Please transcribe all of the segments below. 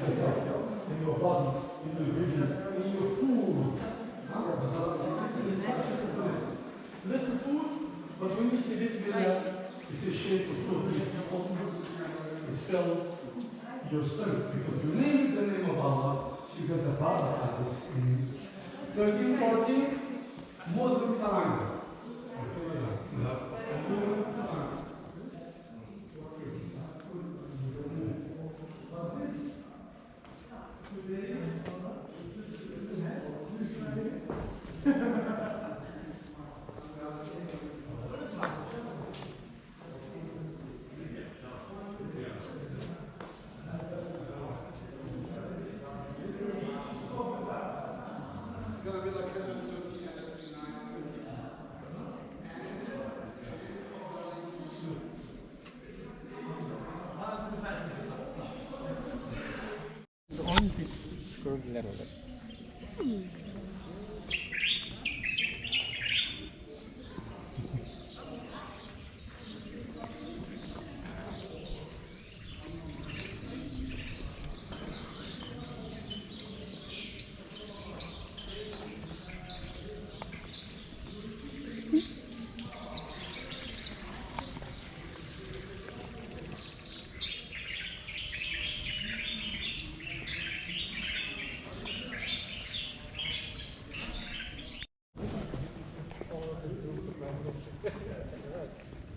in your body, in your vision, in your food. Little food, but when you see this video, it is shaped of food. It fills your stomach because you name the name of Allah, so you get the power of this in 13, 14, Muslim time. Gördüler orada.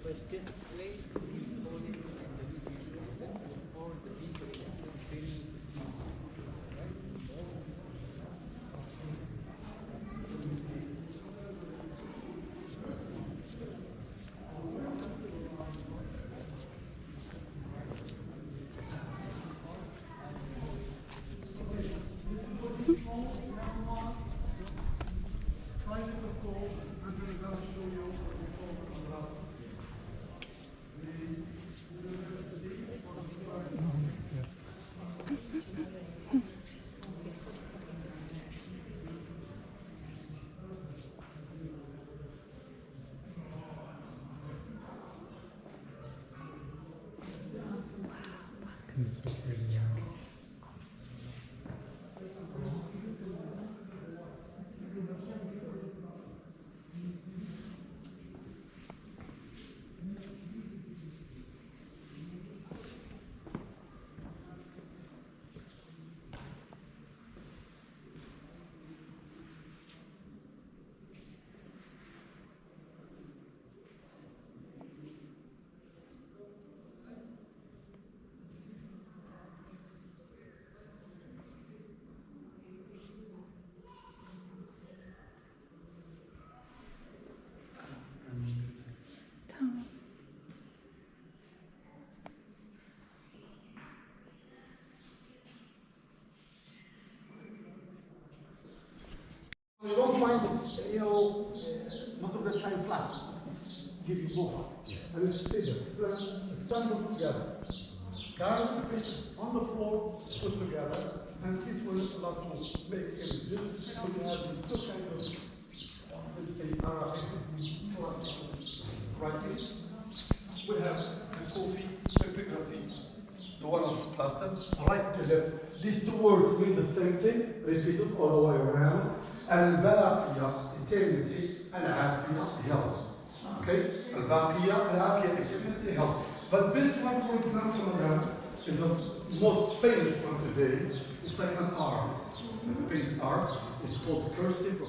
But this place is only the Muslims or the people in You don't find, most of the time flat. Give you both. And it's bigger. Stand them together. Down, on the floor, put together. And this will allow to make it. This is we have two kinds of, let's say, writing. We have the coffee, epigraphy, the one on the plaster, right to left. These two words mean the same thing, repeated all the way around. الباقية eternity العافية health. Okay? الباقية العافية eternity health. But this one, for example, is the most famous one today. It's like an art, a big art. It's called cursive.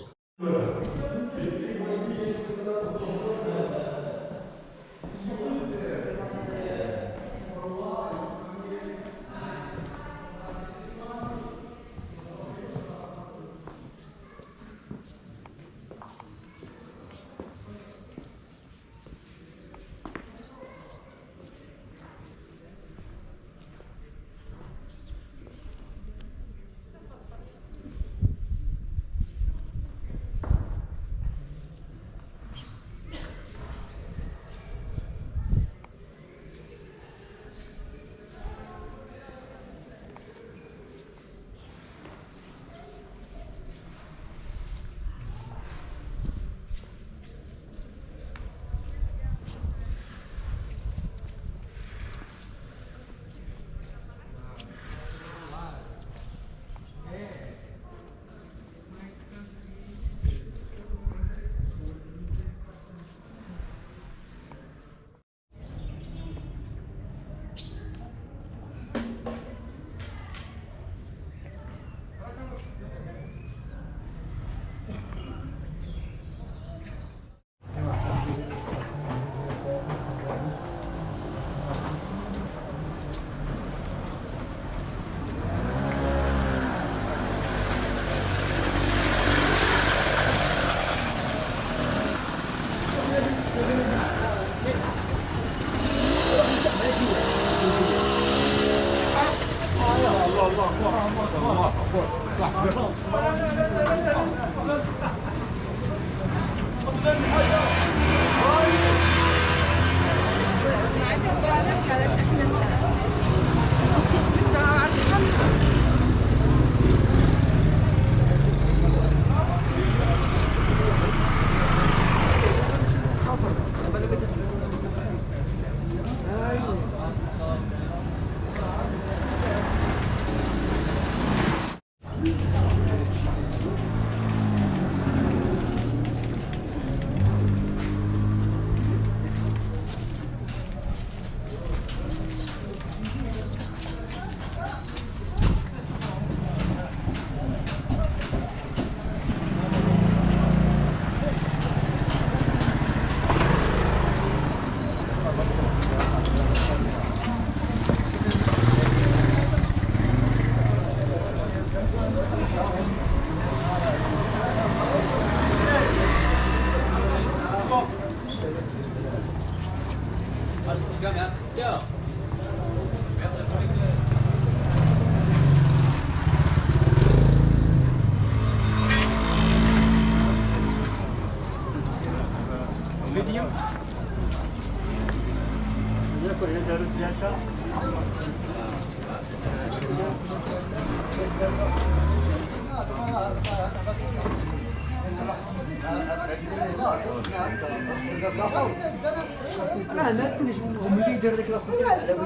انا هنا كلش هم اللي يدير داك الاخر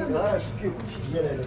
لا شفت لك كلشي ديال هذا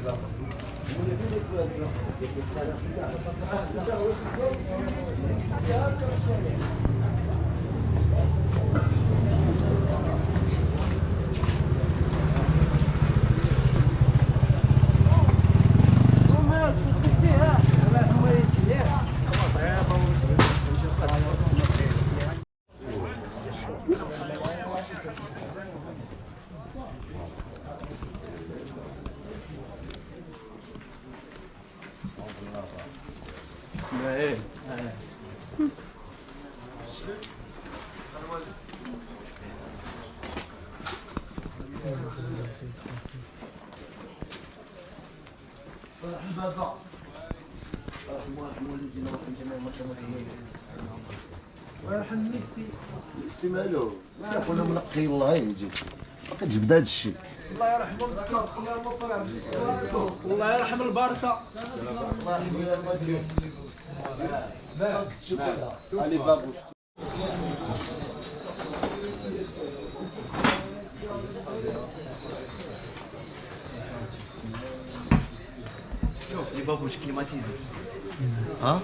الاخر ميسي مالو ميسي اخونا منقي الله يهديه باقي تجبد هذا الشيء الله يرحمه مسكين خليها الله الله يرحم البارسا. علي بابوش. شوف لي بابوش كليماتيزي ها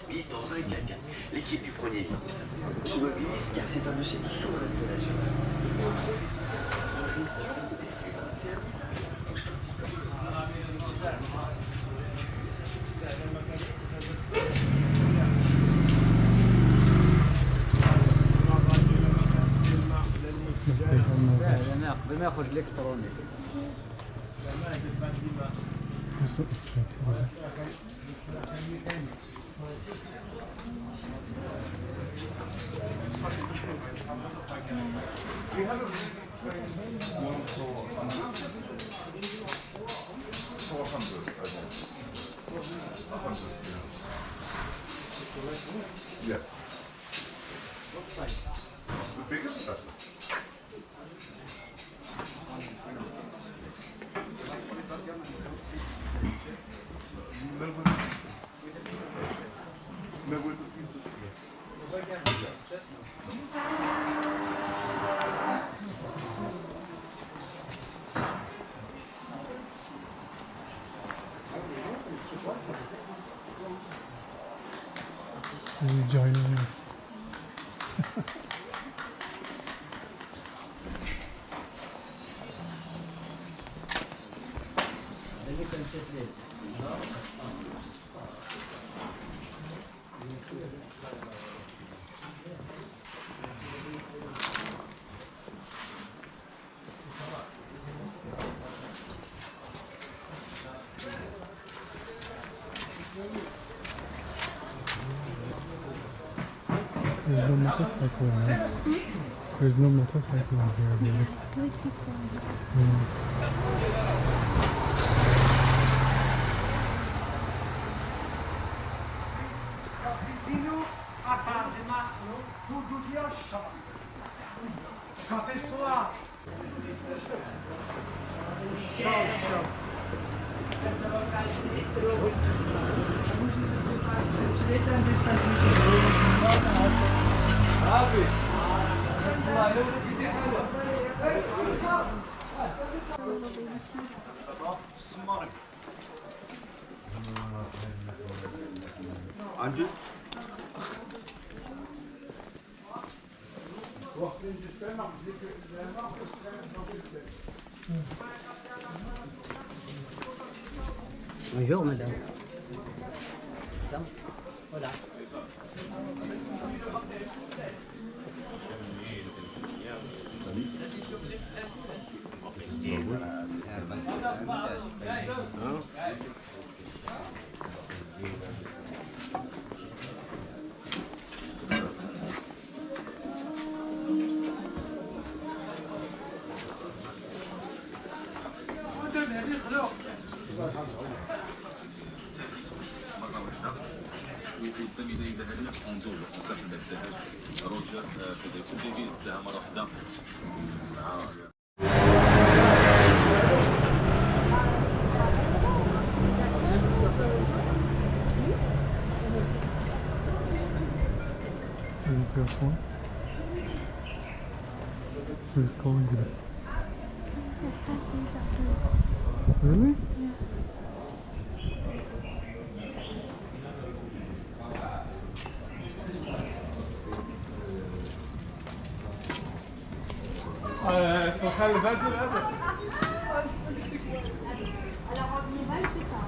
Oui, dans un Italien, l'équipe du premier vite. Je mobilise car c'est un de chez nous sous l'installation. انا قبل ما يخرج الالكتروني. Yeah. The biggest vessel. Joining us. Is the Lucas like There's no motorcycle out here, really. Café soir. عندي Bonjour madame. Madame, voilà. Is it your phone? Who's calling you? Really? Alors en général, c'est ça.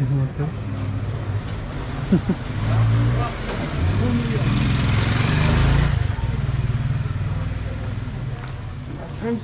Isn't it this? Ay,